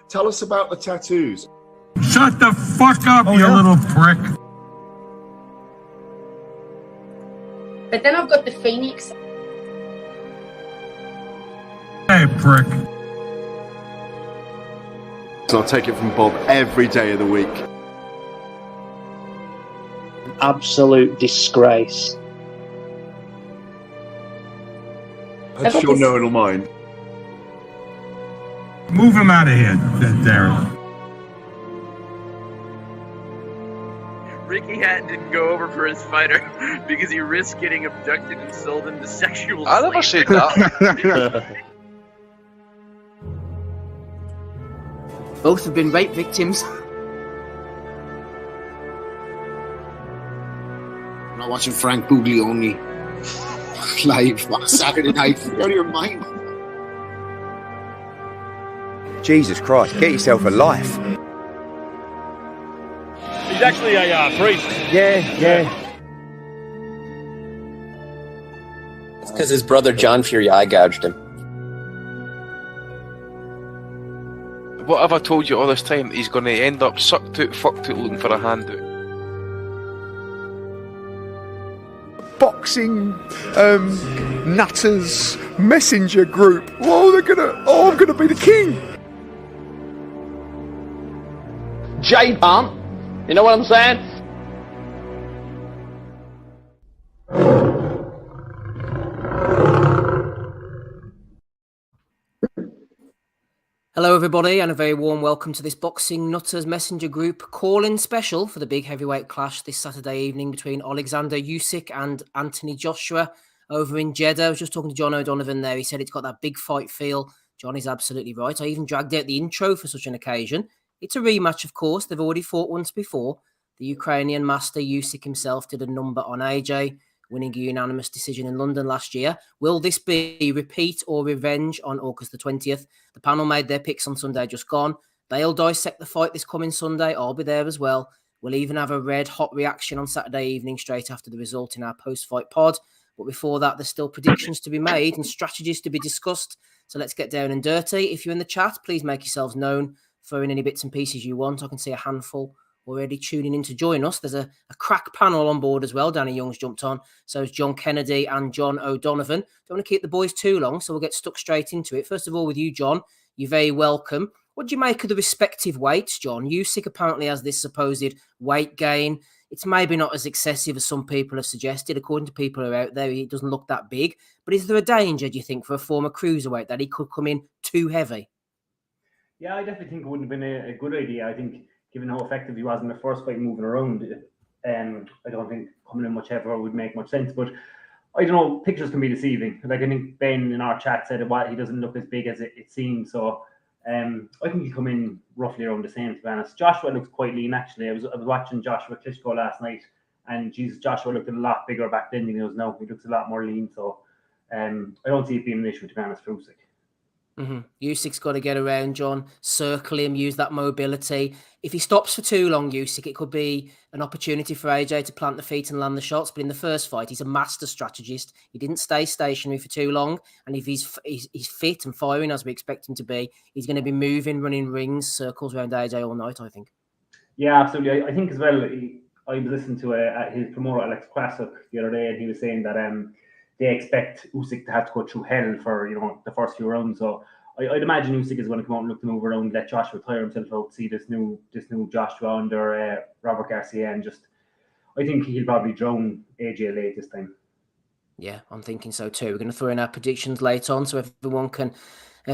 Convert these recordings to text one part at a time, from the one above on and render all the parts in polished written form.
Tell us about the tattoos. Shut the fuck up, little prick. But then I've got the Phoenix. Hey, prick. So I'll take it from Bob every day of the week. Absolute disgrace. I'm sure no one will mind. Move him out of here, Darren. Ricky Hatton didn't go over for his fighter because he risked getting abducted and sold into sexual I never said that. Both have been rape victims. I'm not watching Frank Buglioni live on Saturday night. You're out of your mind. Jesus Christ, get yourself a life. He's actually a priest. Yeah. It's because his brother John Fury eye gouged him. What have I told you all this time? He's going to end up sucked out, fucked out, looking for a handout. Boxing nutters messenger group. I'm gonna be the king. J-Pan, you know what I'm saying? Hello everybody and a very warm welcome to this Boxing Nutters Messenger Group call-in special for the big heavyweight clash this Saturday evening between Alexander Usyk and Anthony Joshua over in Jeddah. I was just talking to John O'Donovan there. He said it's got that big fight feel. John is absolutely right. I even dragged out the intro for such an occasion. It's a rematch, of course. They've already fought once before. The Ukrainian master Usyk himself did a number on AJ, winning a unanimous decision in London last year. Will this be repeat or revenge on August the 20th? The panel made their picks on Sunday just gone. They'll dissect the fight this coming Sunday. I'll be there as well. We'll even have a red hot reaction on Saturday evening straight after the result in our post-fight pod. But before that, there's still predictions to be made and strategies to be discussed. So let's get down and dirty. If you're in the chat, please make yourselves known. Throw in any bits and pieces you want. I can see a handful already tuning in to join us. There's a crack panel on board as well. Danny Young's jumped on. So is John Kennedy and John O'Donovan. Don't want to keep the boys too long, so we'll get stuck straight into it. First of all, with you, John, you're very welcome. What do you make of the respective weights, John? Usyk apparently has this supposed weight gain. It's maybe not as excessive as some people have suggested. According to people who are out there, he doesn't look that big. But is there a danger, do you think, for a former cruiserweight that he could come in too heavy? Yeah, I definitely think it wouldn't have been a good idea. I think given how effective he was in the first fight moving around, I don't think coming in much heavier would make much sense. But I don't know, pictures can be deceiving. Like I think Ben in our chat said he doesn't look as big as it seems. So I think he'll come in roughly around the same, to be honest. Joshua looks quite lean, actually. I was watching Joshua Klitschko last night, and Jesus, Joshua looked a lot bigger back then than he does now. He looks a lot more lean. So I don't see it being an issue, to be honest, for Usyk. Usyk's got to get around, John, circle him, use that mobility. If he stops for too long, Usyk, it could be an opportunity for AJ to plant the feet and land the shots. But in the first fight, he's a master strategist. He didn't stay stationary for too long. And if he's fit and firing, as we expect him to be, he's going to be moving, running rings, circles around AJ all night, I think. Yeah, absolutely. I think as well, I was listening to his promoter, Alex Krasuk, the other day, and he was saying that they expect Usyk to have to go through hell for the first few rounds. So I'd imagine Usyk is going to come out and look to move around, let Joshua tire himself out, see this new Joshua under Robert Garcia, and I think he'll probably drown AJ late this time. Yeah, I'm thinking so too. We're going to throw in our predictions late on so everyone can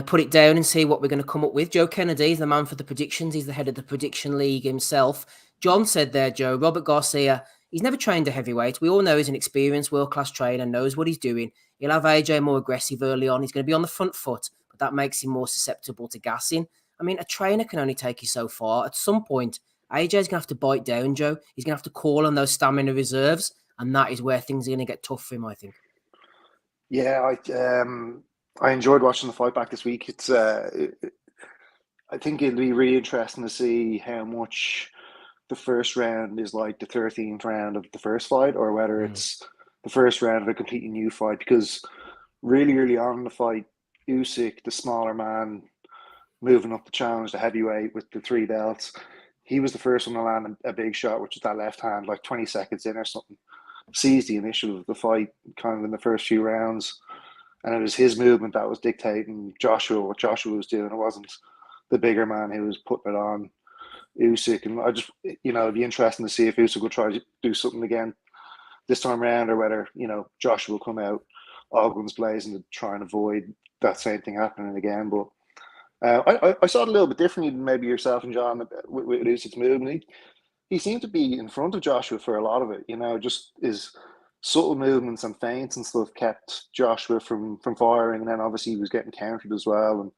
put it down and see what we're going to come up with. Joe Kennedy is the man for the predictions. He's the head of the prediction league himself. John said there, Joe, Robert Garcia, he's never trained a heavyweight. We all know he's an experienced world-class trainer, knows what he's doing. He'll have AJ more aggressive early on. He's going to be on the front foot, but that makes him more susceptible to gassing. I mean, a trainer can only take you so far. At some point, AJ's going to have to bite down, Joe. He's going to have to call on those stamina reserves, and that is where things are going to get tough for him, I think. Yeah, I enjoyed watching the fight back this week. It's I think it'll be really interesting to see how much the first round is like the 13th round of the first fight, or whether it's the first round of a completely new fight. Because really early on in the fight, Usyk, the smaller man, moving up the challenge, the heavyweight with the 3 belts. He was the first one to land a big shot, which was that left hand, like 20 seconds in or something. Seized the initial of the fight kind of in the first few rounds. And it was his movement that was dictating what Joshua was doing. It wasn't the bigger man who was putting it on Usyk. And I just, it'd be interesting to see if Usyk will try to do something again this time around, or whether, Joshua will come out all guns blazing to try and avoid that same thing happening again. But I saw it a little bit differently than maybe yourself and John with Usyk's movement. He seemed to be in front of Joshua for a lot of it, just his subtle movements and feints and stuff kept Joshua from firing, and then obviously he was getting countered as well, and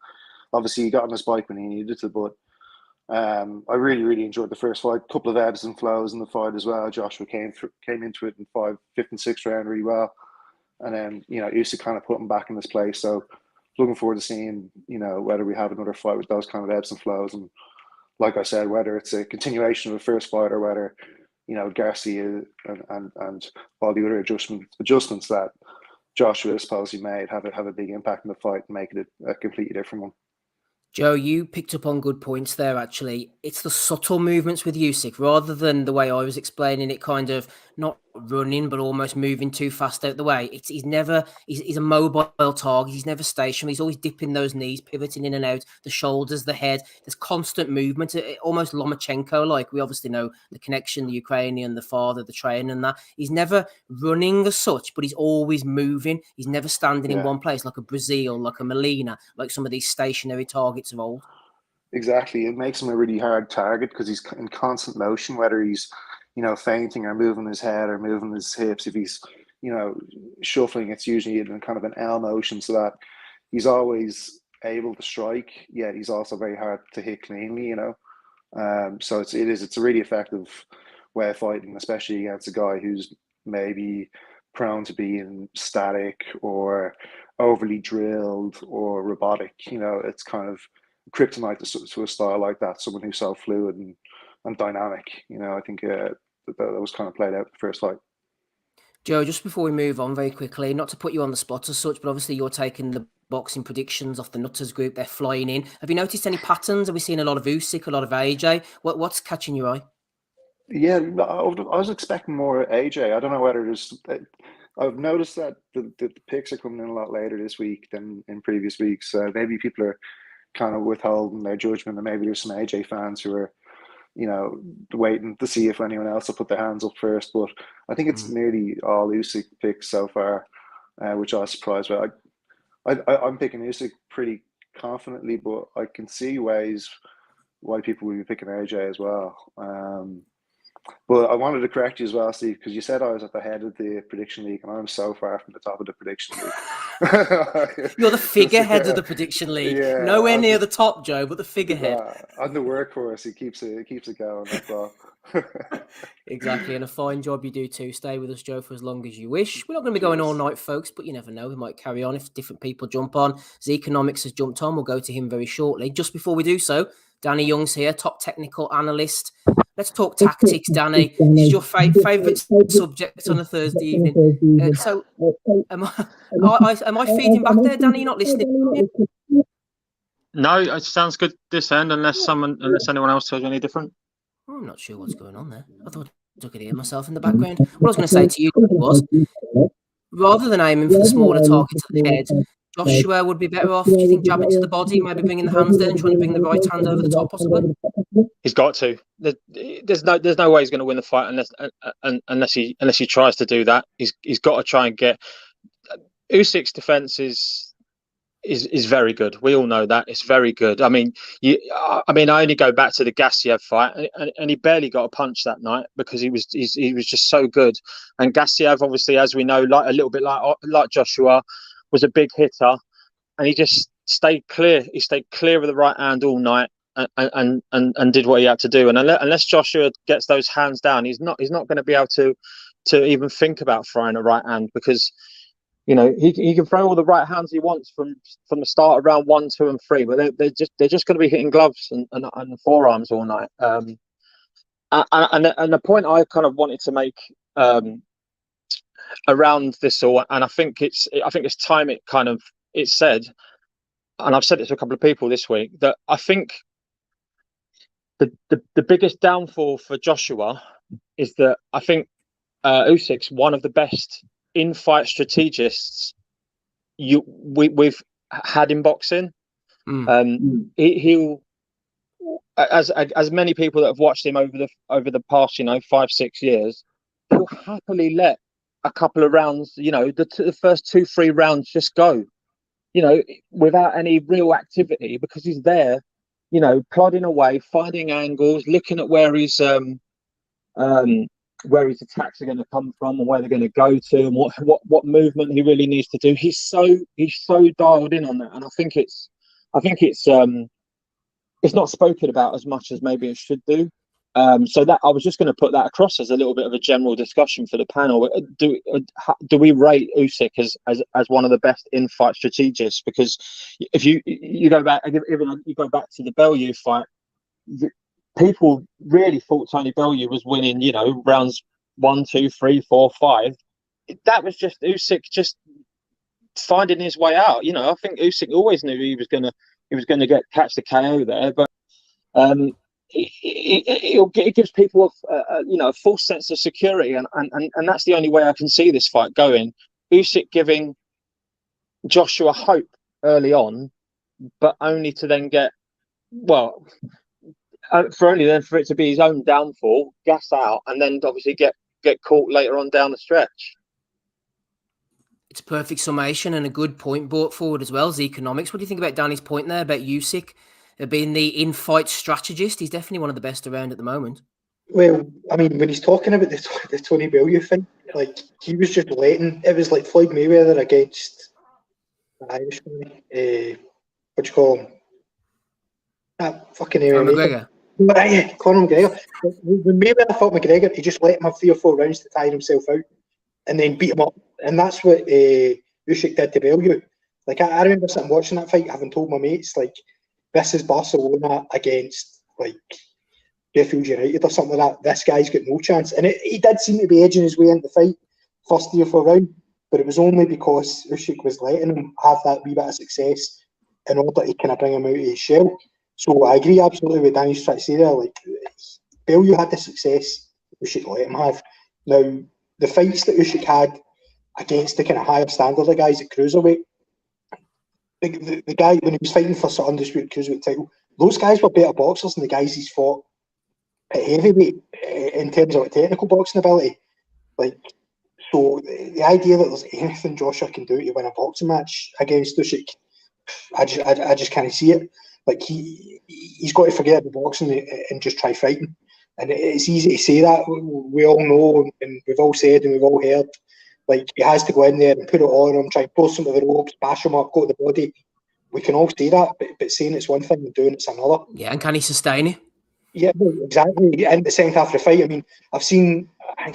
obviously he got on his bike when he needed to. But I really enjoyed the first fight. A couple of ebbs and flows in the fight as well. Joshua came into it in 5th, 5th, and 6th round really well, and then Usyk kind of put him back in this place. So looking forward to seeing whether we have another fight with those kind of ebbs and flows, and like I said, whether it's a continuation of the first fight or whether Garcia and all the other adjustments that Joshua has supposedly made have a big impact in the fight and make it a completely different one. Joe, you picked up on good points there, actually. It's the subtle movements with Usyk, rather than the way I was explaining it, kind of not running, but almost moving too fast out the way. He's a mobile target. He's never stationary. He's always dipping those knees, pivoting in and out, the shoulders, the head. There's constant movement, almost Lomachenko-like. We obviously know the connection, the Ukrainian, the father, the trainer, and that. He's never running as such, but he's always moving. He's never standing in one place, like a Brazil, like a Molina, like some of these stationary targets of old. Exactly. It makes him a really hard target because he's in constant motion, whether he's feinting or moving his head or moving his hips. If he's shuffling, it's usually in kind of an L motion, so that he's always able to strike, yet he's also very hard to hit cleanly. So it's a really effective way of fighting, especially against a guy who's maybe prone to being static or overly drilled or robotic. It's kind of kryptonite to a style like that, someone who's so fluid and dynamic. I think that was kind of played out in the first fight. Joe, just before we move on very quickly, not to put you on the spot as such, but obviously you're taking the boxing predictions off the Nutters group. They're flying in. Have you noticed any patterns? Are we seeing a lot of Usyk, a lot of AJ? What's catching your eye? Yeah, I was expecting more AJ. I don't know whether there's... I've noticed that the picks are coming in a lot later this week than in previous weeks. Maybe people are kind of withholding their judgment, and maybe there's some AJ fans who are waiting to see if anyone else will put their hands up first. But I think it's nearly all Usyk picks so far, which I was surprised by. I'm picking Usyk pretty confidently, but I can see ways why people will be picking AJ as well. But I wanted to correct you as well, Steve, because you said I was at the head of the prediction league, and I'm so far from the top of the prediction league. You're the figurehead of the prediction league. Yeah, nowhere near the top, Joe, but the figurehead. I'm the workhorse. He keeps it going. That's all. Exactly, and a fine job you do too. Stay with us, Joe, for as long as you wish. We're not going to be going all night, folks, but you never know. We might carry on if different people jump on. Zeconomics has jumped on. We'll go to him very shortly. Just before we do so, Danny Young's here, top technical analyst. Let's talk tactics, Danny. This is your favourite subject on a Thursday evening. So, am I feeding back there, Danny? You're not listening? No, it sounds good this end, unless anyone else tells you any different. I'm not sure what's going on there. I thought I could hear myself in the background. What I was going to say to you was, rather than aiming for the smaller target at the head, Joshua would be better off, do you think, jabbing to the body, maybe bringing the hands down and trying to bring the right hand over the top, possibly? He's got to. There's no way he's going to win the fight unless he tries to do that. He's got to try and get... Usyk's defense is very good. We all know that. It's very good. I mean, I only go back to the Gassiev fight, and he barely got a punch that night because he was just so good. And Gassiev, obviously, as we know, like a little bit like Joshua, was a big hitter, and he just stayed clear. He stayed clear of the right hand all night and did what he had to do. And unless Joshua gets those hands down, he's not going to be able to even think about throwing a right hand, because he can throw all the right hands he wants from the start of round 1, 2, and 3, but they're just going to be hitting gloves and forearms all night. And the point I kind of wanted to make around this all, and I think it's time it said, and I've said it to a couple of people this week, that I think the biggest downfall for Joshua is that I think Usyk's one of the best in-fight strategists we've had in boxing. He'll, as many people that have watched him over the past 5-6 years, he'll happily let a couple of rounds, the first 2-3 rounds just go, without any real activity, because he's there, plodding away, finding angles, looking at where his attacks are going to come from and where they're going to go to, and what movement he really needs to do. He's so dialed in on that, and I think it's not spoken about as much as maybe it should do. So that I was just going to put that across as a little bit of a general discussion for the panel. Do we rate Usyk as one of the best in-fight strategists? Because if you go back, even you go back to the Bellew fight, people really thought Tony Bellew was winning, rounds 1, 2, 3, 4, 5. That was just Usyk just finding his way out. I think Usyk always knew he was gonna catch the KO there, but it gives people a false sense of security, and that's the only way I can see this fight going. Usyk giving Joshua hope early on, but only to then get for it to be his own downfall, gas out, and then obviously get caught later on down the stretch. It's a perfect summation and a good point brought forward as well as economics. What do you think about Danny's point there about Usyk being the in-fight strategist? He's definitely one of the best around at the moment. Well, I mean, when he's talking about the Tony Bellew thing, like, he was just letting, it was like Floyd Mayweather against the Irish guy, what do you call him? That fucking McGregor. Right, Conor McGregor. When Mayweather fought McGregor, he just let him have 3 or 4 rounds to tire himself out and then beat him up. And that's what Usyk did to Bellew. Like, I remember sitting watching that fight, having told my mates, like, this is Barcelona against, like, Sheffield United or something like that. This guy's got no chance. And he did seem to be edging his way into the fight, first 3 or 4 rounds, but it was only because Usyk was letting him have that wee bit of success in order to kind of bring him out of his shell. So I agree absolutely with Danny's trying to say there. Like, Bellew had the success Usyk let him have. Now, the fights that Usyk had against the kind of higher standard of guys at cruiserweight, the guy, when he was fighting for sort of undisputed cruiserweight title, those guys were better boxers than the guys he's fought at heavyweight in terms of technical boxing ability. Like, so the idea that there's anything Joshua can do to win a boxing match against Usyk, I just can't see it. Like, he's got to forget the boxing and just try fighting. And it's easy to say that. We all know, and we've all said, and we've all heard, like, he has to go in there and put it on him, try and force him to the ropes, bash him up, go to the body. We can all say that, but saying it's one thing and doing it's another. Yeah, and can he sustain it? Yeah, exactly. In the second half of the fight, I mean, I've seen, I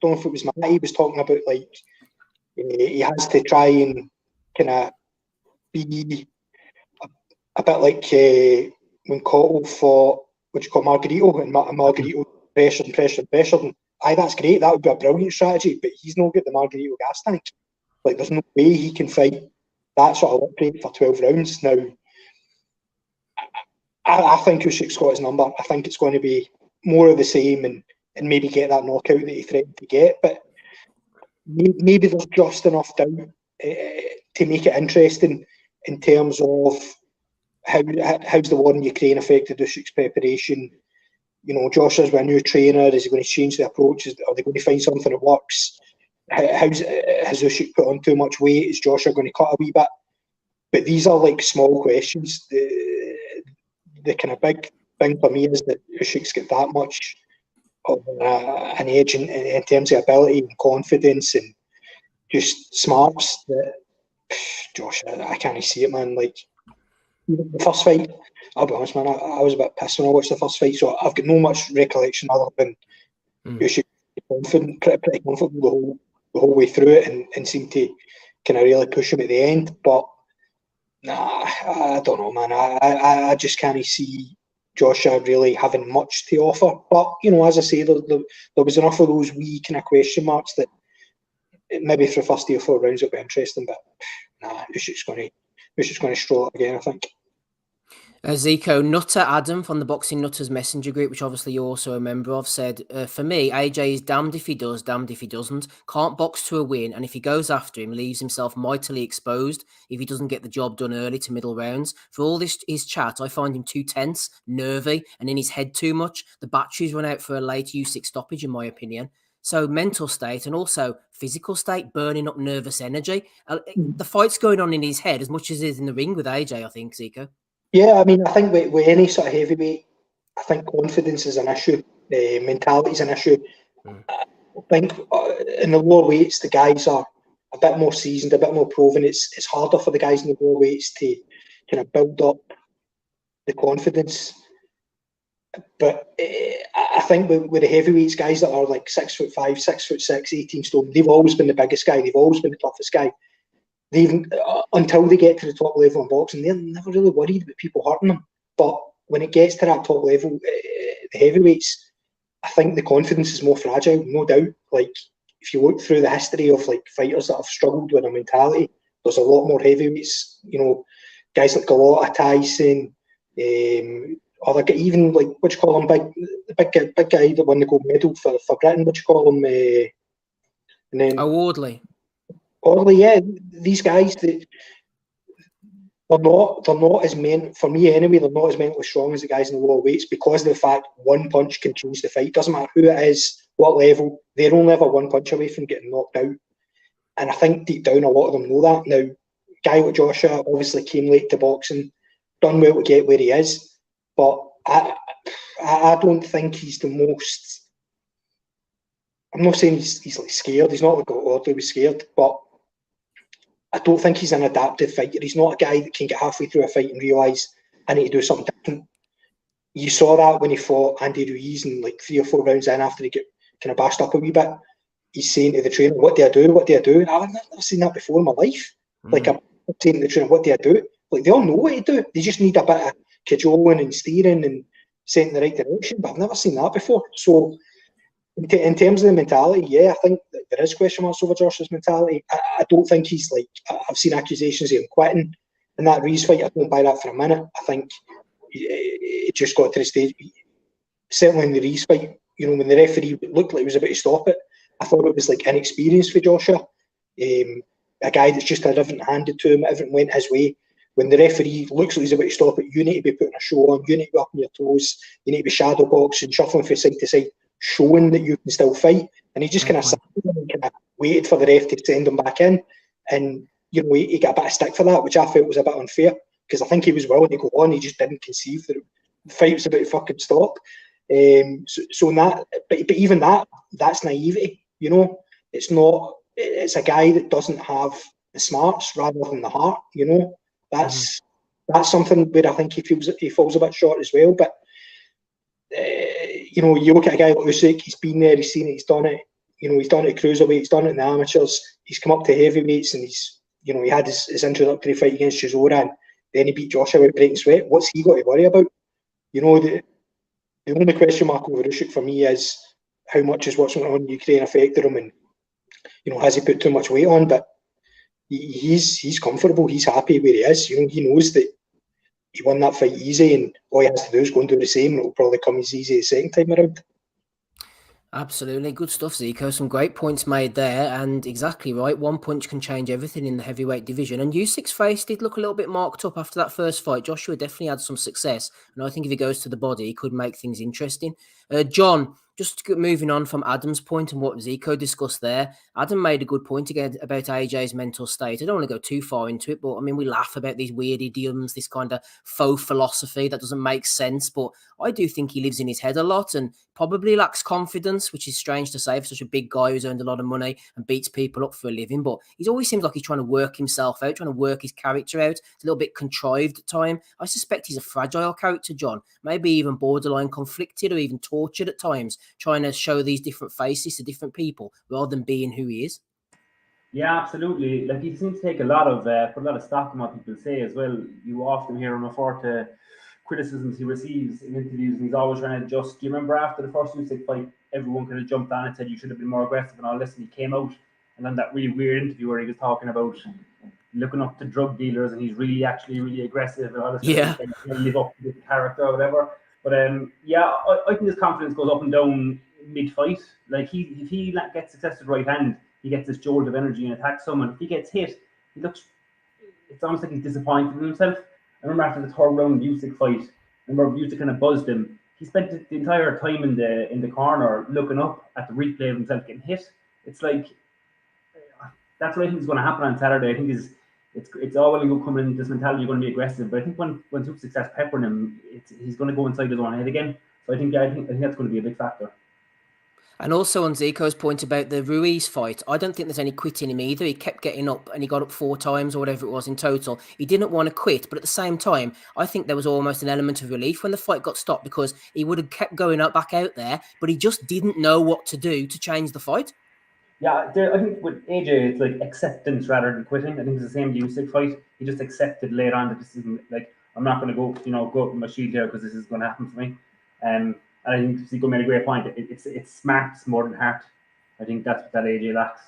don't know if it was Matt, he was talking about, like, he has to try and kind of be a bit like when Cottle fought, what you call Margarito, and Margarito pressured. And aye, that's great. That would be a brilliant strategy, but he's not got the Margarito gas tank. Like, there's no way he can fight that sort of work rate for 12 rounds. Now, I think Usyk's got his number. I think it's going to be more of the same and maybe get that knockout that he threatened to get. But maybe there's just enough doubt to make it interesting in terms of how's the war in Ukraine affected Usyk's preparation. You know, Joshua's with a new trainer. Is he going to change the approach? Are they going to find something that works? Has Usyk put on too much weight? Is Joshua going to cut a wee bit? But these are like small questions. The kind of big thing for me is that Usyk's got that much of an edge in terms of ability and confidence and just smarts that Joshua, I can't see it, man. Like, the first fight, I'll be honest, man, I was a bit pissed when I watched the first fight, so I've got no much recollection other than Usyk pretty confident the whole way through it and seemed to kind of really push him at the end. But nah, I don't know, man. I just can't see Joshua really having much to offer. But, you know, as I say, there was enough of those wee kind of question marks that maybe for the first 3 or 4 rounds it'll be interesting. But nah, Usyk's going to Usyk's going to stroll it again, I think. Zico, Nutter Adam from the Boxing Nutters Messenger group, which obviously you're also a member of, said, for me, AJ is damned if he does, damned if he doesn't. Can't box to a win, and if he goes after him, leaves himself mightily exposed if he doesn't get the job done early to middle rounds. For all his chat, I find him too tense, nervy, and in his head too much. The batteries run out for a late Usyk stoppage, in my opinion. So mental state and also physical state, burning up nervous energy. The fight's going on in his head as much as it is in the ring with AJ, I think, Zico. Yeah, I mean, I think with any sort of heavyweight, I think confidence is an issue, mentality is an issue. I think in the lower weights, the guys are a bit more seasoned, a bit more proven. It's harder for the guys in the lower weights to kind of build up the confidence. But I think with the heavyweights, guys that are like 6'5", 6'6", 18 stone, they've always been the biggest guy. They've always been the toughest guy. Until they get to the top level in boxing, they're never really worried about people hurting them. But when it gets to that top level, the heavyweights, I think the confidence is more fragile, no doubt. Like, if you look through the history of like fighters that have struggled with their mentality, there's a lot more heavyweights. You know, guys like Galata, Tyson, even like, what do you call him, big guy that won the gold medal for Britain. What do you call him? And then Wardley. Orley, yeah, these guys, they're not as for me anyway, they're not as mentally strong as the guys in the lower weights because of the fact one punch can change the fight. Doesn't matter who it is, what level, they're only ever one punch away from getting knocked out. And I think deep down a lot of them know that. Now, a guy like Joshua obviously came late to boxing, done well to get where he is, but I don't think he's the most. I'm not saying he's like scared. He's not like Orley was scared, but I don't think he's an adaptive fighter. He's not a guy that can get halfway through a fight and realise I need to do something different. You saw that when he fought Andy Ruiz and like 3 or 4 rounds in after he got kind of bashed up a wee bit. He's saying to the trainer, "What do I do? What do I do?" And I've never seen that before in my life. Like, I'm saying to the trainer, "What do I do?" Like, they all know what to do. They just need a bit of cajoling and steering and sent in the right direction. But I've never seen that before. So in terms of the mentality, yeah, I think that there is question marks over Joshua's mentality. I don't think he's like, I've seen accusations of him quitting in that Rees fight. I don't buy that for a minute. I think it just got to the stage, certainly in the Rees fight, you know, when the referee looked like he was about to stop it, I thought it was like inexperience for Joshua. A guy that's just had everything handed to him, everything went his way. When the referee looks like he's about to stop it, you need to be putting a show on, you need to be up on your toes, you need to be shadow boxing, shuffling from side to side, showing that you can still fight. And he just kind of sat there and kind of waited for the ref to send him back in. And, you know, he got a bit of stick for that, which I felt was a bit unfair because I think he was willing to go on. He just didn't conceive that the fight was about to fucking stop. So in that, but even that's naivety, you know. It's a guy that doesn't have the smarts rather than the heart, you know. That's something where I think he falls a bit short as well. But you know, you look at a guy like Usyk, he's been there, he's seen it, he's done it. You know, he's done it at cruiserweight, he's done it in the amateurs, he's come up to heavyweights, and he had his introductory fight against Chisora, and then he beat Joshua without breaking sweat. What's he got to worry about? You know, the only question mark over Usyk for me is how much is what's going on in Ukraine affected him, and you know, has he put too much weight on? But he's comfortable, he's happy where he is. You know, he knows that he won that fight easy, and all he has to do is go and do the same, and it'll probably come as easy the second time around. Absolutely. Good stuff, Zico. Some great points made there, and exactly right. One punch can change everything in the heavyweight division. And Usyk's face did look a little bit marked up after that first fight. Joshua definitely had some success, and I think if he goes to the body, he could make things interesting. John, just moving on from Adam's point and what Zico discussed there, Adam made a good point again about AJ's mental state. I don't want to go too far into it, but I mean, we laugh about these weird idioms, this kind of faux philosophy that doesn't make sense. But I do think he lives in his head a lot and probably lacks confidence, which is strange to say for such a big guy who's earned a lot of money and beats people up for a living. But he always seems like he's trying to work himself out, trying to work his character out. It's a little bit contrived at times. I suspect he's a fragile character, John, maybe even borderline conflicted or even tortured at times, trying to show these different faces to different people rather than being who he is. Yeah, absolutely. Like, he seems to take put a lot of stock in what people say as well. You often hear him refer to criticisms he receives in interviews, and he's always trying to adjust. Do you remember after the first Usyk fight, everyone kind of jumped on and said you should have been more aggressive and all this, and he came out and then that really weird interview where he was talking about looking up to drug dealers, and he's really actually really aggressive and all this Yeah. stuff. He'll live up to this character or whatever. But yeah, I think his confidence goes up and down mid-fight. Like if he gets success with right hand, he gets this jolt of energy and attacks someone. If he gets hit, he looks. It's almost like he's disappointed in himself. I remember after the third round Usyk fight, Usyk kind of buzzed him. He spent the entire time in the corner looking up at the replay of himself getting hit. It's like that's what I think is going to happen on Saturday. I think it's all well and good coming in this mentality. You're going to be aggressive, but I think when Usyk starts peppering him, he's going to go inside his own head again. So I think that's going to be a big factor. And also on Zico's point about the Ruiz fight, I don't think there's any quitting him either. He kept getting up and he got up 4 times or whatever it was in total. He didn't want to quit, but at the same time, I think there was almost an element of relief when the fight got stopped because he would have kept going up back out there, but he just didn't know what to do to change the fight. Yeah, I think with AJ, it's like acceptance rather than quitting. I think it's the same Usyk fight. He just accepted later on that this isn't like I'm not going to go up with my shield here because this is going to happen for me. And I think Zico made a great point. It's smart more than heart. I think that's what that AJ lacks.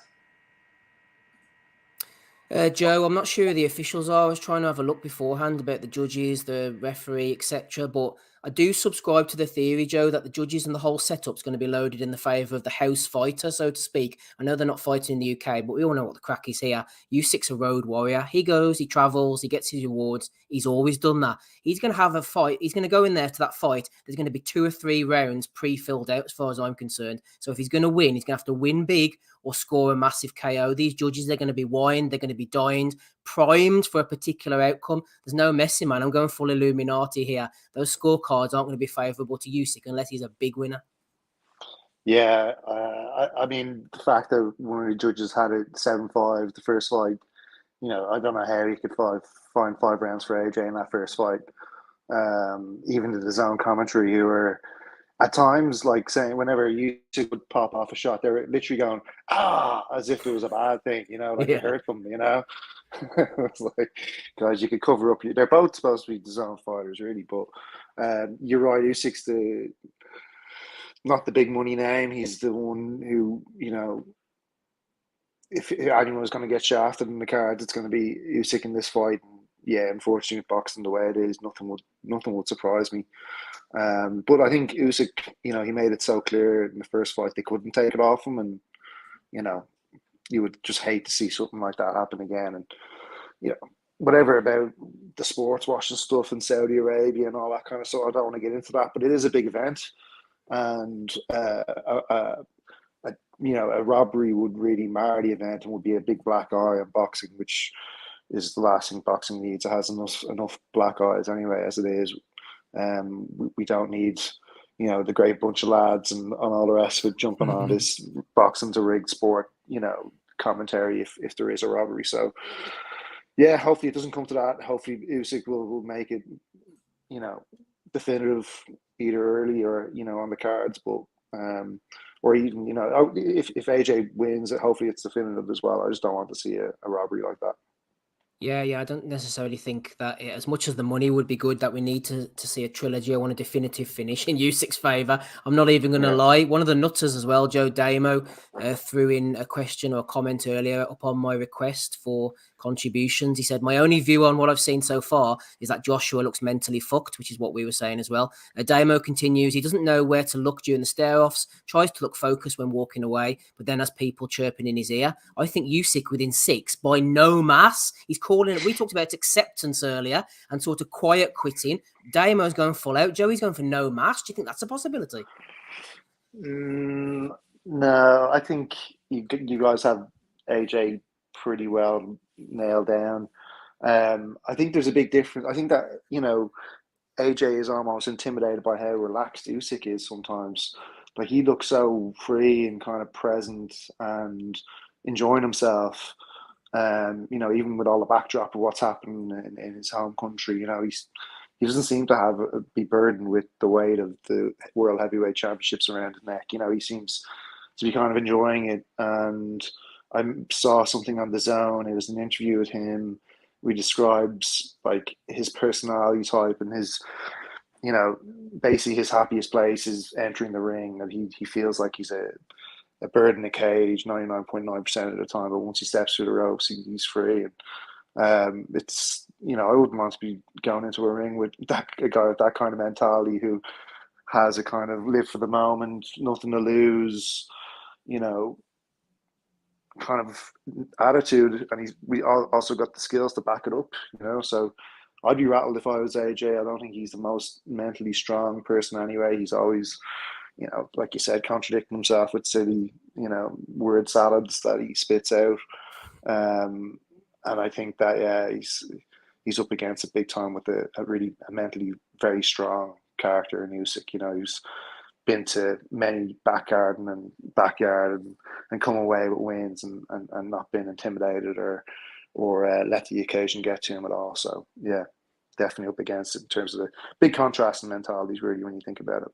Joe, I'm not sure who the officials are. I was trying to have a look beforehand about the judges, the referee, etc. But I do subscribe to the theory, Joe, that the judges and the whole setup's going to be loaded in the favour of the house fighter, so to speak. I know they're not fighting in the UK, but we all know what the crack is here. Usyk's a road warrior. He goes, he travels, he gets his rewards. He's always done that. He's going to have a fight. He's going to go in there to that fight. There's going to be 2 or 3 rounds pre-filled out, as far as I'm concerned. So if he's going to win, he's going to have to win big or score a massive KO. These judges, they're going to be wined, they're going to be dined, primed for a particular outcome. There's no messing, man. I'm going full Illuminati here. Those scorecards aren't going to be favourable to Usyk unless he's a big winner. Yeah, I mean, the fact that one of the judges had it 7-5 the first fight, I don't know how he could find 5 rounds for AJ in that first fight. Even to the zone commentary, who were at times like saying whenever Usyk would pop off a shot, they were literally going as if it was a bad thing, like it hurt them, It's like, guys, you could cover up. They're both supposed to be the zone fighters, really, but you're right. Usyk's not the big money name. He's the one who, if anyone was going to get shafted in the cards, it's going to be Usyk in this fight. Yeah, unfortunately, boxing the way it is, nothing would surprise me. But I think Usyk, he made it so clear in the first fight they couldn't take it off him, and you would just hate to see something like that happen again. And whatever about the sports washing stuff in Saudi Arabia and all that kind of stuff, I don't want to get into that, but it is a big event, and a robbery would really mar the event and would be a big black eye on boxing, which is the last thing boxing needs. It has enough black eyes anyway as it is. We don't need, the great bunch of lads and all the rest of it jumping on this boxing's a rigged sport, commentary if there is a robbery. So, yeah, hopefully it doesn't come to that. Hopefully Usyk will make it, definitive either early or, on the cards. But, or even, if AJ wins, hopefully it's definitive as well. I just don't want to see a robbery like that. Yeah, I don't necessarily think that as much as the money would be good, that we need to see a trilogy. I want a definitive finish in Usyk's favour. I'm not even going to lie. One of the nutters as well, Joe Damo, threw in a question or a comment earlier upon my request for contributions. He said, my only view on what I've seen so far is that Joshua looks mentally fucked, which is what we were saying as well. Damo continues, he doesn't know where to look during the stare-offs, tries to look focused when walking away, but then has people chirping in his ear. I think Usyk within 6 by no mass. He's calling it. We talked about acceptance earlier and sort of quiet quitting. Damo's going full out. Joey's going for no mass. Do you think that's a possibility? No, I think you guys have AJ pretty well nailed down. I think there's a big difference. I think that, AJ is almost intimidated by how relaxed Usyk is sometimes. Like, he looks so free and kind of present and enjoying himself. Even with all the backdrop of what's happening in his home country, he doesn't seem to be burdened with the weight of the World Heavyweight Championships around his neck. He seems to be kind of enjoying it. And I saw something on The Zone. It was an interview with him. He describes like his personality type and his, basically his happiest place is entering the ring. And he feels like he's a bird in a cage 99.9% of the time, but once he steps through the ropes, he's free. And It's, I wouldn't want to be going into a ring with a guy with that kind of mentality who has a kind of live for the moment, nothing to lose, kind of attitude, and we also got the skills to back it up, So I'd be rattled if I was AJ. I don't think he's the most mentally strong person anyway. He's always, like you said, contradicting himself with silly, word salads that he spits out. And I think that he's up against it big time with a mentally very strong character in Usyk. Who's been to many backyard and come away with wins and not been intimidated or let the occasion get to him at all. So yeah, definitely up against it in terms of the big contrast in mentalities, really, when you think about it.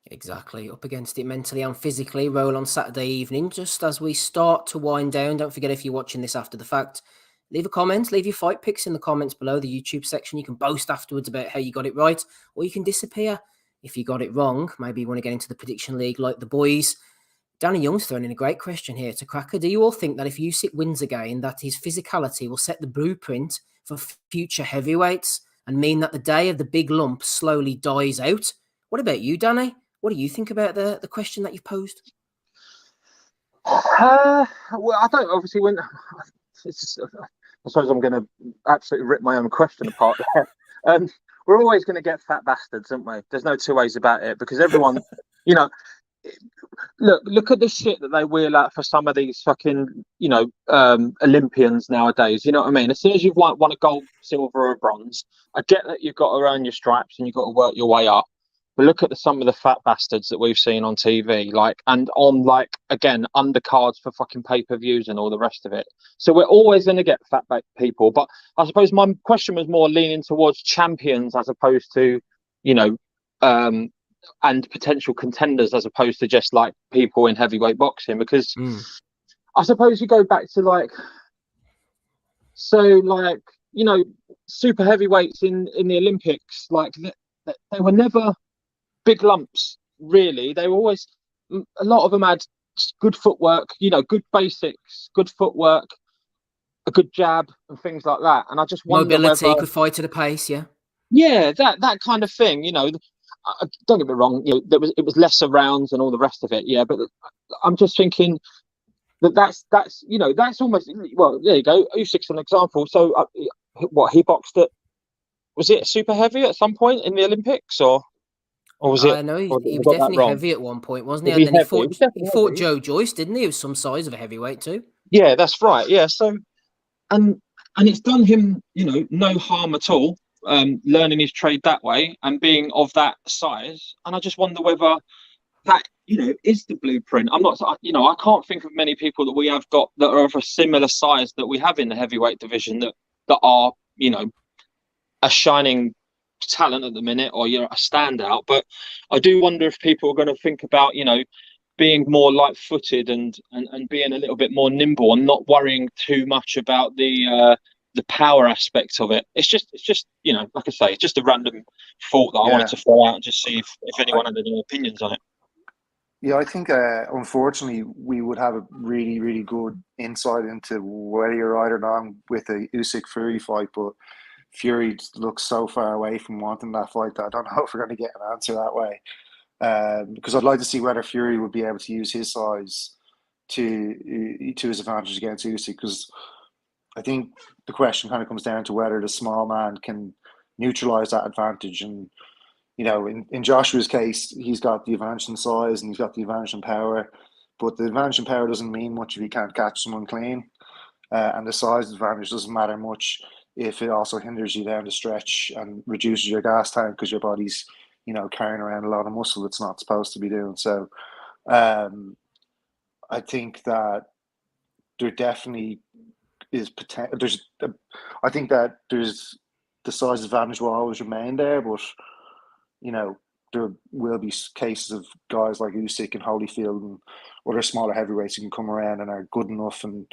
Exactly, up against it mentally and physically. Roll on Saturday evening. Just as we start to wind down, don't forget, if you're watching this after the fact, leave a comment, leave your fight picks in the comments below the YouTube section. You can boast afterwards about how you got it right, or you can disappear if you got it wrong. Maybe you want to get into the prediction league like the boys. Danny Young's throwing in a great question here to Cracker. Do you all think that if Usyk wins again, that his physicality will set the blueprint for future heavyweights and mean that the day of the big lump slowly dies out? What about you, Danny? What do you think about the question that you've posed? Well, I don't obviously when. I suppose I'm going to absolutely rip my own question apart there. We're always going to get fat bastards, aren't we? There's no two ways about it, because everyone, look at the shit that they wheel out for some of these fucking, Olympians nowadays. You know what I mean? As soon as you've won a gold, silver, or a bronze, I get that you've got to earn your stripes and you've got to work your way up. But look at some of the fat bastards that we've seen on TV, and on again, undercards for fucking pay-per-views and all the rest of it. So we're always going to get fat people. But I suppose my question was more leaning towards champions as opposed to, and potential contenders as opposed to just people in heavyweight boxing. Because I suppose you go back to super heavyweights in the Olympics, they were never big lumps, really. They were always, a lot of them had good footwork, good basics, good footwork, a good jab and things like that. And I just wonder mobility, whether, could fight at a pace, that kind of thing. Don't get me wrong, it was lesser rounds and all the rest of it, but I'm just thinking that's almost, well, there you go. Usyk's an example. So he boxed at, was it super heavy at some point in the Olympics, or was it? I know he was definitely heavy at one point, wasn't he? And then he fought Joe Joyce, didn't he? He was some size of a heavyweight too. Yeah, that's right. Yeah, so and it's done him, no harm at all. Learning his trade that way and being of that size, and I just wonder whether that is the blueprint. I'm not, I can't think of many people that we have got that are of a similar size that we have in the heavyweight division that are a shining talent at the minute, or you're a standout. But I do wonder if people are going to think about being more light-footed and being a little bit more nimble and not worrying too much about the power aspect of it. It's just like I say, it's just a random thought that I wanted to throw out and just see if anyone had any opinions on it. Yeah, I think unfortunately we would have a really, really good insight into whether you're right or not with a Usyk Fury fight, but Fury looks so far away from wanting that fight that I don't know if we're going to get an answer that way. Because I'd like to see whether Fury would be able to use his size to his advantage against Usyk, because I think the question kind of comes down to whether the small man can neutralize that advantage. And in Joshua's case, he's got the advantage in size and he's got the advantage in power, but the advantage in power doesn't mean much if he can't catch someone clean, and the size advantage doesn't matter much if it also hinders you down the stretch and reduces your gas tank because your body's carrying around a lot of muscle it's not supposed to be doing. So I think that there definitely is potential. I think that there's the size advantage will always remain there, but there will be cases of guys like Usyk and Holyfield and other smaller heavyweights who can come around and are good enough and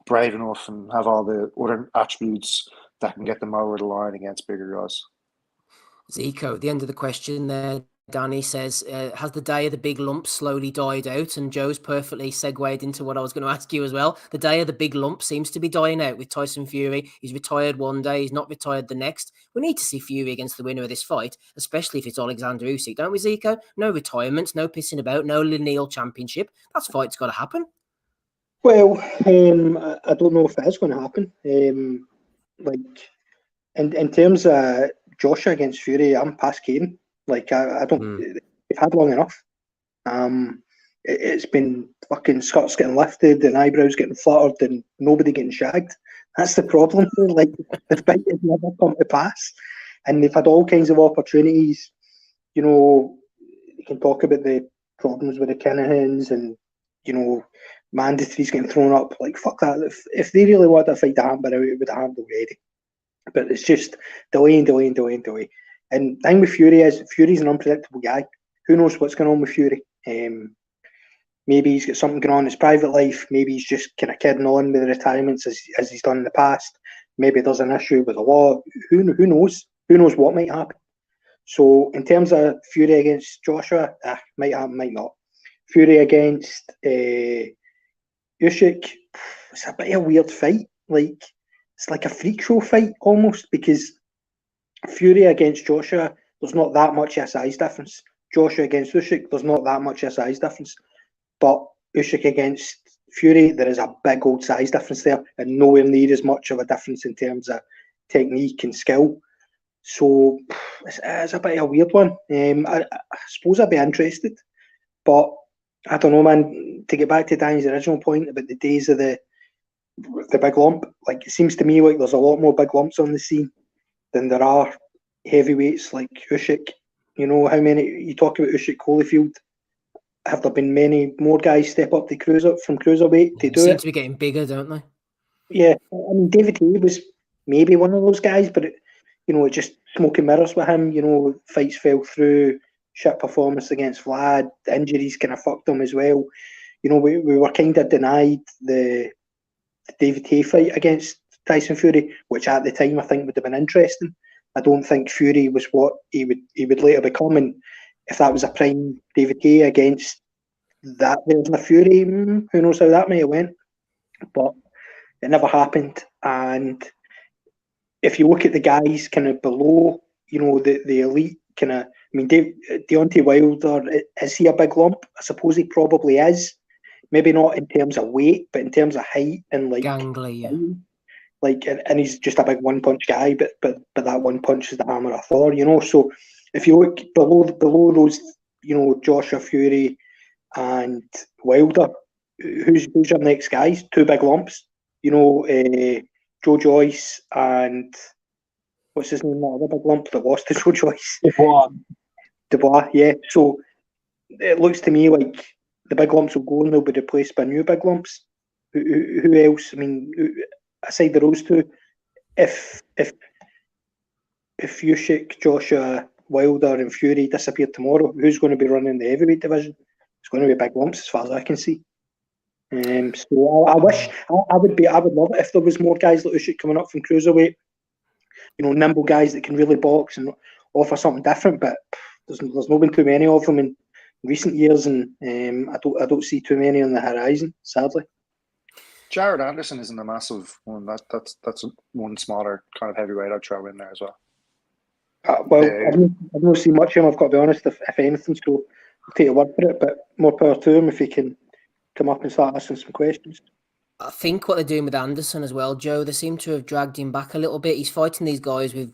brave enough and have all the other attributes that can get them over the line against bigger guys. Zico, at the end of the question there, Danny says, has the day of the big lump slowly died out? And Joe's perfectly segued into what I was going to ask you as well. The day of the big lump seems to be dying out with Tyson Fury. He's retired one day, he's not retired the next. We need to see Fury against the winner of this fight, especially if it's Alexander Usyk, don't we, Zico? No retirements, no pissing about, no lineal championship. That fight's got to happen. Well, I don't know if it is going to happen. Like, in terms of Joshua against Fury, I'm past caring. Like, I don't. We've had long enough. It's been fucking skirts getting lifted and eyebrows getting fluttered and nobody getting shagged. That's the problem. Like, the fight has never come to pass, and they've had all kinds of opportunities. You know, you can talk about the problems with the Kinahans and, you know, mandatories getting thrown up. Like, fuck that. If they really want to fight to hammer out, it would have happened already. But it's just delay. And the thing with Fury is, Fury's an unpredictable guy. Who knows what's going on with Fury? Maybe he's got something going on in his private life. Maybe he's just kind of kidding on with the retirements as he's done in the past. Maybe there's an issue with the law. Who knows? Who knows what might happen? So in terms of Fury against Joshua, might happen, might not. Fury against Usyk, it's a bit of a weird fight. Like, it's like a freak show fight almost, because Fury against Joshua, there's not that much of a size difference. Joshua against Usyk, there's not that much of a size difference. But Usyk against Fury, there is a big old size difference there, and nowhere near as much of a difference in terms of technique and skill. So it's a bit of a weird one. I suppose I'd be interested, but I don't know, man. To get back to Danny's original point about the days of the big lump, like, it seems to me like there's a lot more big lumps on the scene than there are heavyweights like Usyk. You know, how many, you talk about Usyk Holyfield, have there been many more guys step up to from cruiserweight to do it? Seem to be getting bigger, don't they? Yeah, I mean, David Haye was maybe one of those guys, but it just smoke and mirrors with him. You know, fights fell through, shit performance against Vlad, injuries kind of fucked him as well. You know, we were kind of denied the David Haye fight against Tyson Fury, which at the time I think would have been interesting. I don't think Fury was what he would later become, and if that was a prime David Haye against that version of Fury, who knows how that might have went. But it never happened. And if you look at the guys kind of below, you know, the elite kind of, I mean, Deontay Wilder, is he a big lump? I suppose he probably is. Maybe not in terms of weight, but in terms of height and like gangly, yeah. Like, and he's just a big one punch guy, but that one punch is the hammer of Thor, you know. So if you look below those, you know, Joshua, Fury and Wilder, who's your next guys? Two big lumps, you know, Joe Joyce and what's his name? That other big lump that lost to Joe Joyce. Dubois, yeah. So it looks to me like the big lumps will go and they'll be replaced by new big lumps. Who else? I mean, aside the those two, if Usyk, Joshua, Wilder and Fury disappear tomorrow, who's going to be running the heavyweight division? It's going to be big lumps as far as I can see. So I wish I would love it if there was more guys like Usyk coming up from cruiserweight. You know, nimble guys that can really box and offer something different. But there's not been too many of them in recent years, and I don't see too many on the horizon, sadly. Jared Anderson isn't a massive one. That's one smaller kind of heavyweight I'd throw in there as well. I don't see much of him, I've got to be honest, if anything, so I'll take a word for it, but more power to him if he can come up and start asking some questions. I think what they're doing with Anderson as well, Joe, they seem to have dragged him back a little bit. He's fighting these guys with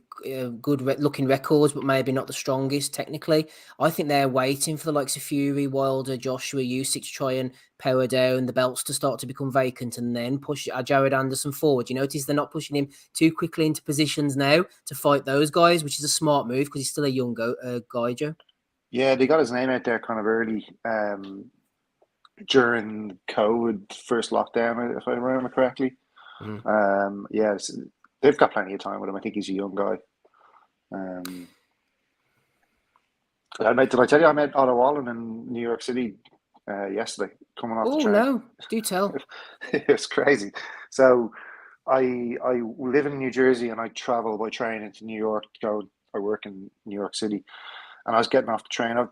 good looking records, but maybe not the strongest technically. I think they're waiting for the likes of Fury, Wilder, Joshua, Usyk to try and power down, the belts to start to become vacant, and then push Jared Anderson forward. You notice they're not pushing him too quickly into positions now to fight those guys, which is a smart move because he's still a young guy, Joe. Yeah, they got his name out there kind of early. During COVID first lockdown, if I remember correctly. Yes, they've got plenty of time with him. I think he's a young guy. Did I tell you I met Otto Wallen in New York City yesterday, coming off the train? Oh, no. Do tell. It's crazy. So I live in New Jersey and I travel by train into New York to go. I work in New York City. and I was getting off the train. A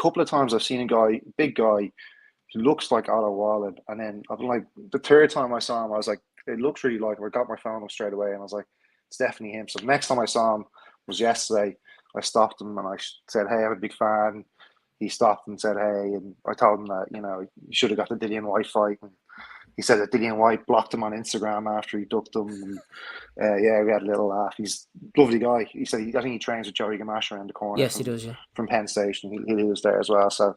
couple of times I've seen a guy, big guy, who looks like Otto Wallen, and then I've been like, the third time I saw him, I was like, it looks really like him. I got my phone up straight away, and I was like, it's definitely him. So the next time I saw him was yesterday. I stopped him and I said, hey, I'm a big fan. He stopped and said, hey, and I told him that, you know, you should have got the Dillian White fight. And he said that Dillian White blocked him on Instagram after he ducked him. And, yeah, we had a little laugh. He's a lovely guy. He said, I think he trains with Joey Gamache around the corner. Yes, he does, yeah. From Penn Station. He was there as well. So,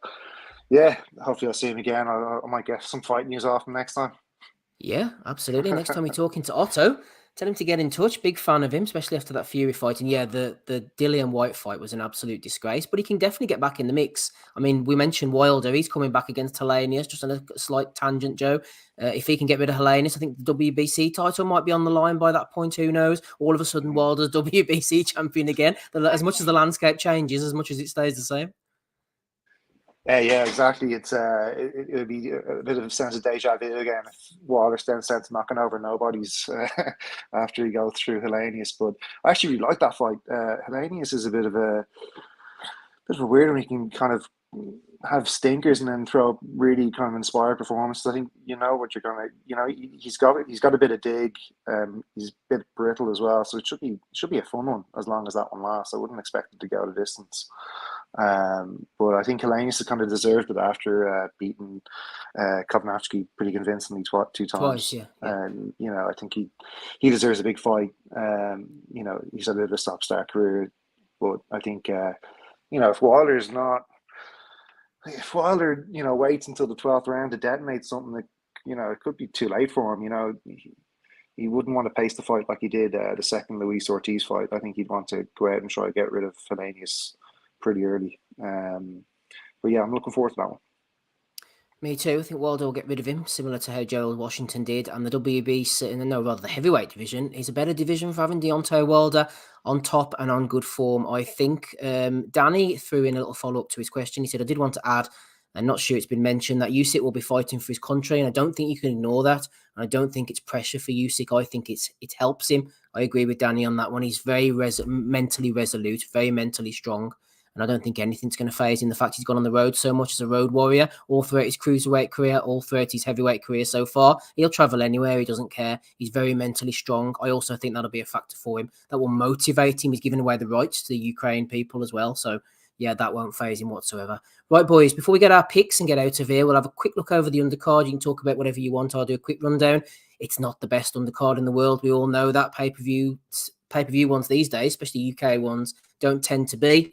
yeah, hopefully I'll see him again. I might get some fight news off him next time. Yeah, absolutely. Next time we're talking to Otto, tell him to get in touch. Big fan of him, especially after that Fury fight. And yeah, the Dillian White fight was an absolute disgrace, but he can definitely get back in the mix. I mean, we mentioned Wilder. He's coming back against Helenius, just on a slight tangent, Joe. If he can get rid of Helenius, I think the WBC title might be on the line by that point. Who knows? All of a sudden, Wilder's WBC champion again. As much as the landscape changes, as much as it stays the same. Yeah, exactly. It's it would be a bit of a sense of deja vu again if Wilder then starts knocking over nobodies after he goes through Helenius. But I actually really like that fight. Helenius is a bit of a weird one. He can kind of have stinkers and then throw up really kind of inspired performances. I think you know what you're gonna. You know, he's got a bit of dig. He's a bit brittle as well, so it should be a fun one as long as that one lasts. I wouldn't expect it to go the distance. But I think Helenius has kind of deserved it after beating Kovnatski pretty convincingly two times. Twice, yeah. And you know, I think he deserves a big fight. You know, he's had a bit of a stop-start career, but I think you know, if Wilder, you know, waits until the 12th round to detonate something, that, you know, it could be too late for him. You know, he wouldn't want to pace the fight like he did the second Luis Ortiz fight. I think he'd want to go out and try to get rid of Helenius pretty early. But yeah, I'm looking forward to that one. Me too. I think Wilder will get rid of him, similar to how Gerald Washington did. And the the heavyweight division is a better division for having Deontay Wilder on top and on good form, I think. Danny threw in a little follow-up to his question. He said, I did want to add, I'm not sure it's been mentioned, that Usyk will be fighting for his country, and I don't think you can ignore that. And I don't think it's pressure for Usyk. I think it helps him. I agree with Danny on that one. He's very mentally resolute, very mentally strong. And I don't think anything's going to phase in the fact he's gone on the road so much as a road warrior, all throughout his cruiserweight career, all throughout his heavyweight career so far. He'll travel anywhere. He doesn't care. He's very mentally strong. I also think that'll be a factor for him. That will motivate him. He's giving away the rights to the Ukraine people as well. So, yeah, that won't phase him whatsoever. Right, boys, before we get our picks and get out of here, we'll have a quick look over the undercard. You can talk about whatever you want. I'll do a quick rundown. It's not the best undercard in the world. We all know that. Pay-per-view ones these days, especially UK ones, don't tend to be.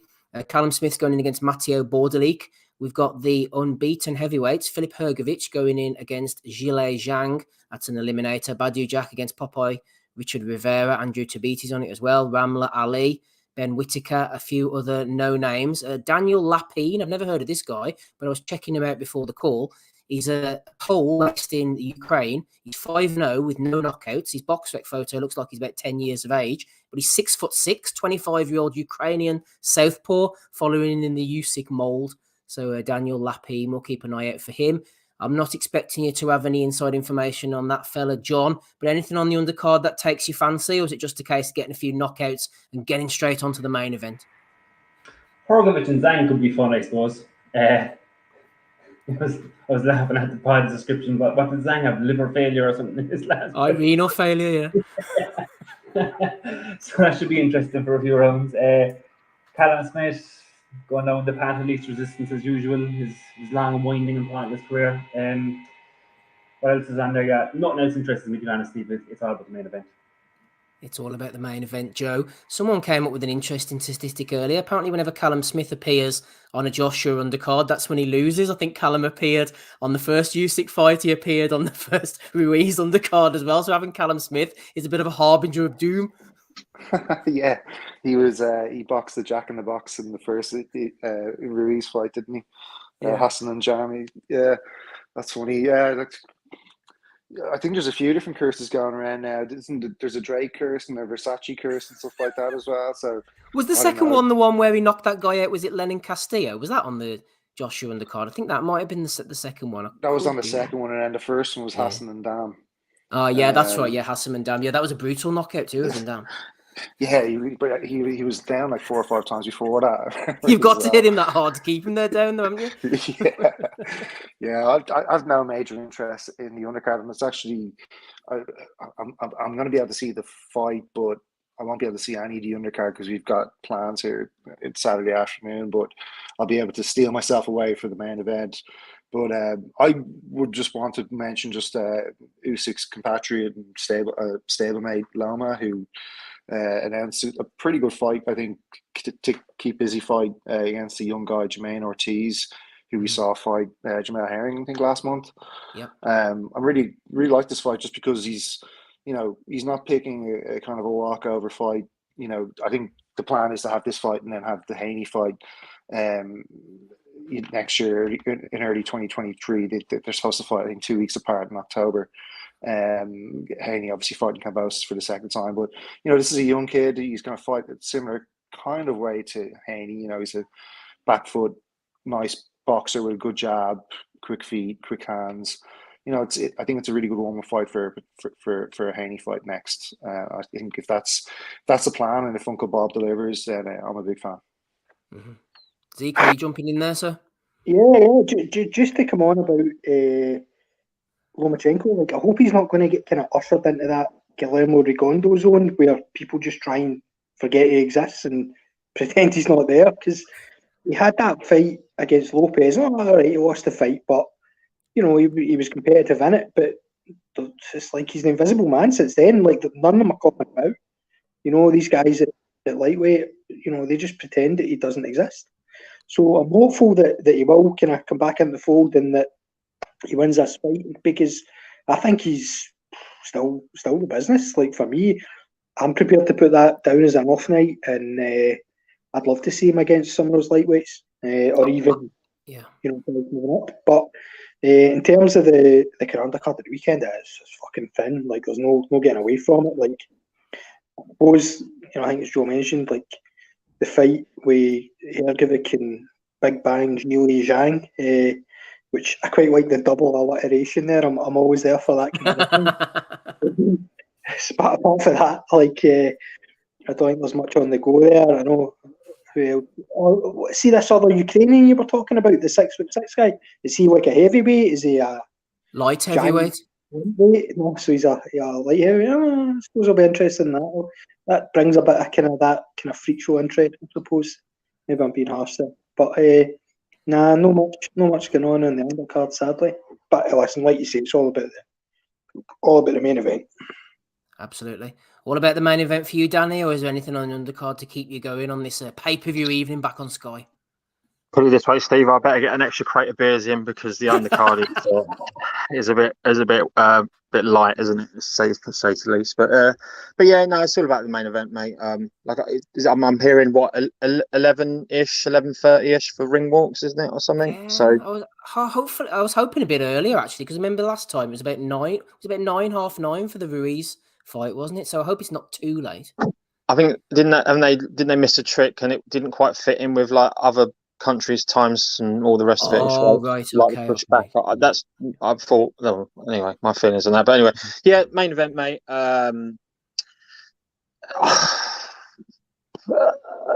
Callum Smith going in against Matteo Bordelic. We've got the unbeaten heavyweights, Filip Hrgovic going in against Zhilei Zhang. That's an eliminator. Badu Jack against Popeye. Richard Rivera. Andrew Tabiti's on it as well. Ramla Ali. Ben Whittaker. A few other no names. Daniel Lapine. I've never heard of this guy, but I was checking him out before the call. He's a Pole based in Ukraine. He's 5-0 with no knockouts. His box rec photo looks like he's about 10 years of age, but he's 6'6", 25-year-old Ukrainian southpaw, following in the Usyk mold. So Daniel Lapine, we'll keep an eye out for him. I'm not expecting you to have any inside information on that fella, John, but anything on the undercard that takes your fancy, or is it just a case of getting a few knockouts and getting straight onto the main event? Hrgovic and Zhang could be fun, I suppose. I was laughing at the pod description, but what did Zhang have? Liver failure or something in his last? Renal failure, yeah. So that should be interesting for a few rounds. Callum Smith going down the path of least resistance as usual. His long and winding and pointless career. What else is on there? Yeah, nothing else interests me, to be honest, Steve. It's all about the main event. It's all about the main event, Joe. Someone came up with an interesting statistic earlier. Apparently, whenever Callum Smith appears on a Joshua undercard, that's when he loses. I think Callum appeared on the first Usyk fight. He appeared on the first Ruiz undercard as well. So having Callum Smith is a bit of a harbinger of doom. Yeah, he was. He boxed the Jack in the Box in the first Ruiz fight, didn't he? Yeah. Hassan and Jami. Yeah, that's funny. Yeah, I think there's a few different curses going around now. There's a Drake curse and a Versace curse and stuff like that as well. So was the second one the one where he knocked that guy out? Was it Lenin Castillo? Was that on the Joshua undercard? I think that might have been the second one. That was on the second one, and then the first one was Hassan and Dam. Oh yeah, that's right. Yeah, Hassan and Dam. Yeah, that was a brutal knockout too, Hassan Dam. Yeah, he was down like 4 or 5 times before that. You've got to hit him that hard to keep him there down, though, haven't you? Yeah. I've no major interest in the undercard, and it's actually I'm going to be able to see the fight, but I won't be able to see any of the undercard because we've got plans here. It's Saturday afternoon, but I'll be able to steal myself away for the main event. But I would just want to mention just Usyk's compatriot and stablemate Loma, who announced a pretty good fight, I think, to keep busy fight against the young guy Jermaine Ortiz, who we saw fight Jamel Herring, I think, last month. Yep. I really like this fight just because he's not picking a kind of a walkover fight. I think the plan is to have this fight and then have the Haney fight next year in early 2023. They're supposed to fight, I think, 2 weeks apart in October. Haney obviously fighting Kambosos for the second time, but this is a young kid. He's going to fight a similar kind of way to Haney. He's a back foot, nice boxer with a good jab, quick feet, quick hands. I think it's a really good warm-up fight for a Haney fight next. I think if that's the plan, and if Uncle Bob delivers, then I'm a big fan. Mm-hmm. Zeke, are you jumping in there, sir? Yeah. Just to come on about Lomachenko, like, I hope he's not going to get kind of ushered into that Guillermo Rigondeaux zone where people just try and forget he exists and pretend he's not there, because he had that fight against Lopez. All right, he lost the fight, but he was competitive in it. But it's like he's an invisible man since then. Like, none of them are coming out. These guys at lightweight, they just pretend that he doesn't exist. So I'm hopeful that he will kind of come back in the fold and that he wins this fight, because I think he's still the business. Like, for me, I'm prepared to put that down as an off night, and I'd love to see him against some of those lightweights, or even moving up. But in terms of the current undercard of the weekend, it's fucking thin. Like, there's no getting away from it. Like, I suppose, I think as Joe mentioned, like, the fight with Hergovic and Big Bang Jili Zhang, which I quite like the double alliteration there. I'm always there for that kind of thing. But apart from that, like, I don't think there's much on the go there. I know. See this other Ukrainian you were talking about, the 6'6" guy? Is he like a heavyweight? Is he a light heavyweight? No, so he's a light heavyweight. I suppose I'll be interested in that. That brings a bit of that kind of freak show interest, I suppose. Maybe I'm being harsh there, but no much going on in the undercard, sadly. But listen, like you say, it's all about the main event. Absolutely. What about the main event for you, Danny? Or is there anything on the undercard to keep you going on this pay-per-view evening back on Sky? Put it this way, Steve, I better get an extra crate of beers in, because the undercard is a bit light, isn't it? To say the least. But yeah, no, it's all about the main event, mate. I'm hearing 11-ish, 11:30-ish for ring walks, isn't it, or something? Yeah, So I was hoping a bit earlier, actually, because I remember last time it was about 9. It was about 9, half 9 for the Ruiz fight, wasn't it? So I hope it's not too late. I think didn't they miss a trick, and it didn't quite fit in with like other countries' times and all the rest of it. Oh, right, okay. Push back. I thought. No, anyway, my feelings on that. But anyway, yeah, main event, mate.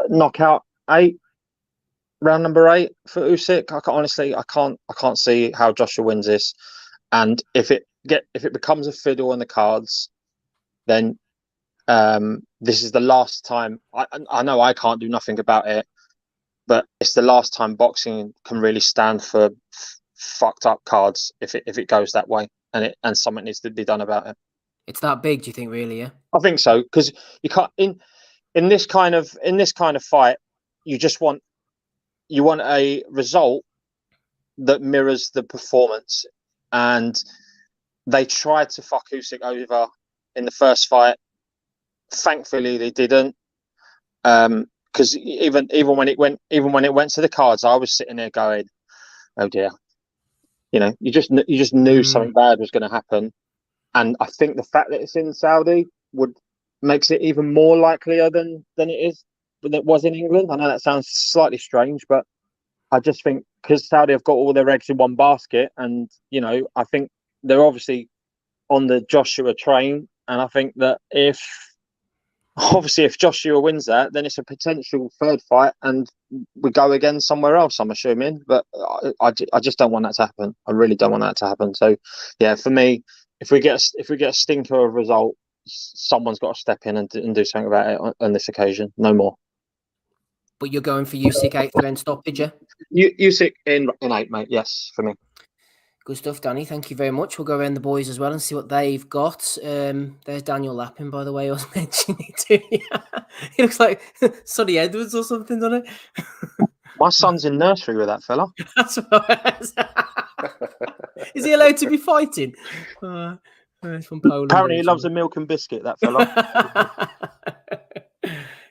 Knockout 8, round number 8 for Usyk. I can't see how Joshua wins this. And if it becomes a fiddle on the cards, then this is the last time. I know I can't do nothing about it, but it's the last time boxing can really stand for fucked up cards if it goes that way, and something needs to be done about it. It's that big, do you think? Really? Yeah, I think so, because you can't in this kind of fight, you want a result that mirrors the performance, and they tried to fuck Usyk over in the first fight. Thankfully, they didn't. Because even when it went to the cards, I was sitting there going, "Oh dear," you just knew something bad was going to happen, and I think the fact that it's in Saudi makes it even more likelier than it was in England. I know that sounds slightly strange, but I just think because Saudi have got all their eggs in one basket, and I think they're obviously on the Joshua train, and I think that if obviously, if Joshua wins that, then it's a potential third fight, and we go again somewhere else. I'm assuming, but I just don't want that to happen. I really don't want that to happen. So, yeah, for me, if we get a stinker of result, someone's got to step in and do something about it on this occasion. No more. But you're going for Usyk 8th round stoppage, yeah? Usyk in 8, mate. Yes, for me. Good stuff, Danny. Thank you very much. We'll go around the boys as well and see what they've got. There's Daniel Lappin, by the way. I was mentioning it too. He looks like Sonny Edwards or something, doesn't it? My son's in nursery with that fella. That's right. Is he allowed to be fighting? He's from Poland. Apparently, he loves a milk and biscuit, that fella.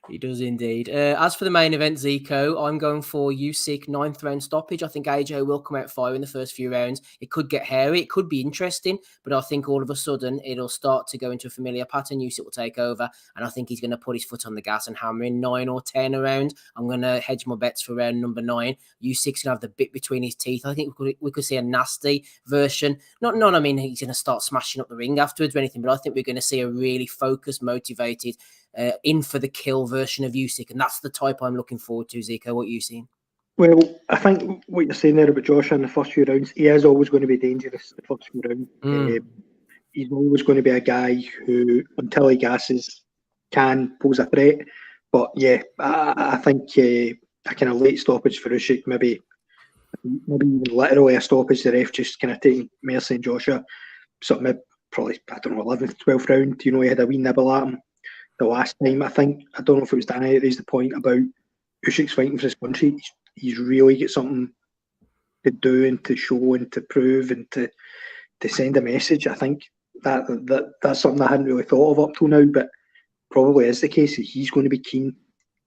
He does indeed. As for the main event, Zico, I'm going for Usyk 9th round stoppage. I think AJ will come out fire in the first few rounds. It could get hairy. It could be interesting, but I think all of a sudden it'll start to go into a familiar pattern. Usyk will take over, and I think he's going to put his foot on the gas and hammer in 9 or 10 around. I'm going to hedge my bets for round number 9. Usyk's going to have the bit between his teeth. I think we could see a nasty version. Not I mean he's going to start smashing up the ring afterwards or anything, but I think we're going to see a really focused, motivated, in for the kill version of Usyk, and that's the type I'm looking forward to. Zico, what you seen? Well, I think what you're saying there about Josh in the first few rounds, he is always going to be dangerous the first few rounds. He's always going to be a guy who, until he gasses, can pose a threat. But yeah, I think a kind of late stoppage for Usyk, maybe even literally a stoppage, the ref just kind of taking mercy on Joshua. Something probably, I don't know, 11th, 12th round, he had a wee nibble at him. The last time, I don't know if it was Danny that raised the point about Usyk's fighting for his country. He's really got something to do and to show and to prove and to send a message. I think that's something I hadn't really thought of up till now, but probably is the case. He's going to be keen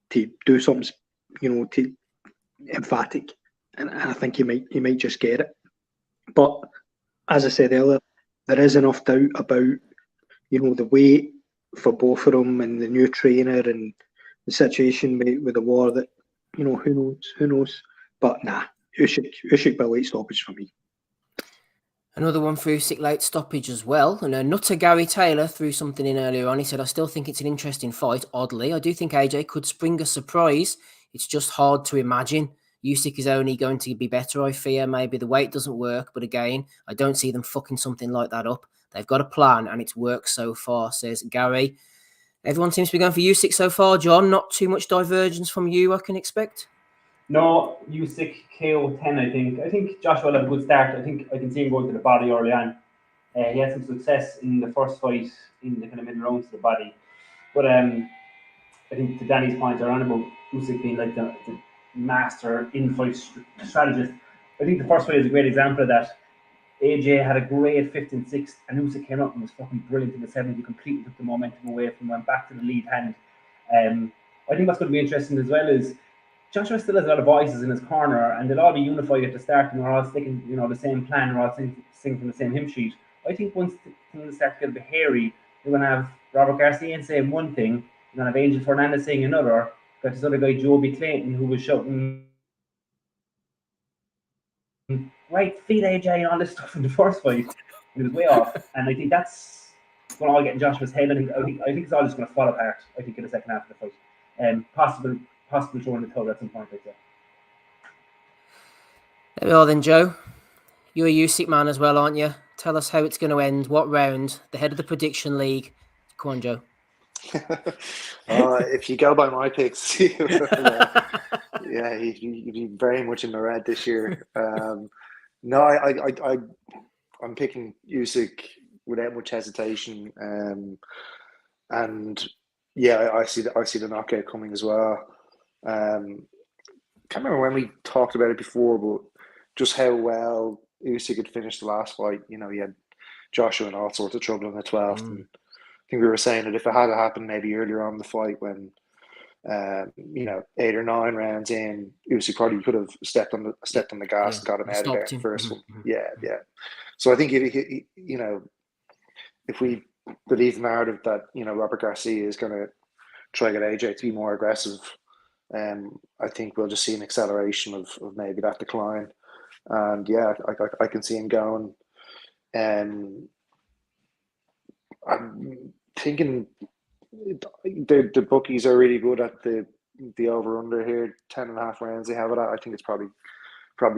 to do something, to emphatic, and I think he might just get it. But as I said earlier, there is enough doubt about the weight for both of them and the new trainer and the situation with the war that, who knows. But nah, Usyk by late stoppage for me. Another one for Usyk late stoppage as well. And Nutter Gary Taylor threw something in earlier on. He said, I still think it's an interesting fight, oddly. I do think AJ could spring a surprise. It's just hard to imagine. Usyk is only going to be better, I fear. Maybe the weight doesn't work, but again, I don't see them fucking something like that up. They've got a plan, and it's worked so far, says Gary. Everyone seems to be going for Usyk so far, John. Not too much divergence from you, I can expect. No, Usyk KO 10, I think. I think Joshua will have a good start. I think I can see him going to the body early on. He had some success in the first fight in the kind of middle rounds to the body. But I think to Danny's point around about Usyk being like the master in-fight strategist, I think the first fight is a great example of that. AJ had a great 5th and 6th, and Usyk came up and was fucking brilliant in the 7th. He completely took the momentum away from him, went back to the lead hand. I think what's going to be interesting as well is Joshua still has a lot of voices in his corner, and they'll all be unified at the start, and they're all sticking, the same plan, they're all singing from the same hymn sheet. I think once things start to get a bit hairy, you're going to have Robert Garcia saying one thing, you're going to have Angel Fernandez saying another. Got this other guy, Joby Clayton, who was shouting, right, feed AJ and all this stuff in the first fight. It was way off, and I think that's going to all get in Joshua's head. I think it's all just going to fall apart. I think in the second half of the fight, and possibly throwing the towel at some point like that. There we are then, Joe. You're a Usyk man as well, aren't you? Tell us how it's going to end. What round? The head of the prediction league. Come on, Joe. If you go by my picks, yeah, you'd be very much in the red this year. No, I'm picking Usyk without much hesitation, and yeah, I see the knockout coming as well. Can't remember when we talked about it before, but just how well Usyk had finished the last fight. He had Joshua in all sorts of trouble in the 12th, and I think we were saying that if it had happened maybe earlier on in the fight when 8 or 9 rounds in, Usyk probably could have stepped on the gas and got him out of there in the first one. Yeah. So I think if we believe the narrative that Robert Garcia is going to try to get AJ to be more aggressive, I think we'll just see an acceleration of maybe that decline. And yeah, I can see him going. I'm thinking the bookies are really good at the over under here. 10.5 rounds they have it at. I think it's probably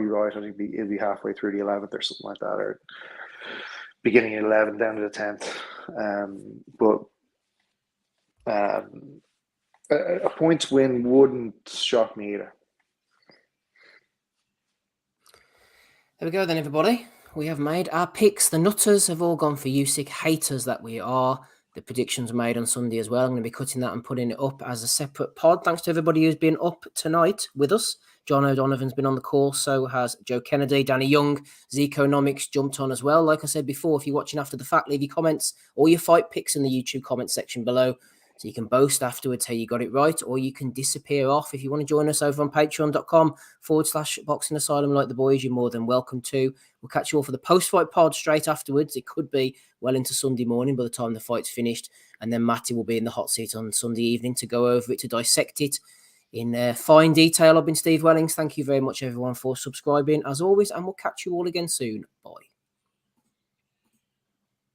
right. I think it'll be halfway through the 11th or something like that, or beginning at 11 down to the 10th. A points win wouldn't shock me either. There we go then, everybody. We have made our picks. The nutters have all gone for Usyk, haters that we are. The predictions made on Sunday as well. I'm going to be cutting that and putting it up as a separate pod. Thanks to everybody who's been up tonight with us. John O'Donovan's been on the call. So has Joe Kennedy, Danny Young, Zekonomics jumped on as well. Like I said before, if you're watching after the fact, leave your comments or your fight picks in the YouTube comment section below. So you can boast afterwards how you got it right, or you can disappear off. If you want to join us over on patreon.com/boxing asylum like the boys, you're more than welcome to. We'll catch you all for the post-fight pod straight afterwards. It could be well into Sunday morning by the time the fight's finished. And then Matty will be in the hot seat on Sunday evening to go over it, to dissect it in fine detail. I've been Steve Wellings. Thank you very much, everyone, for subscribing, as always, and we'll catch you all again soon. Bye.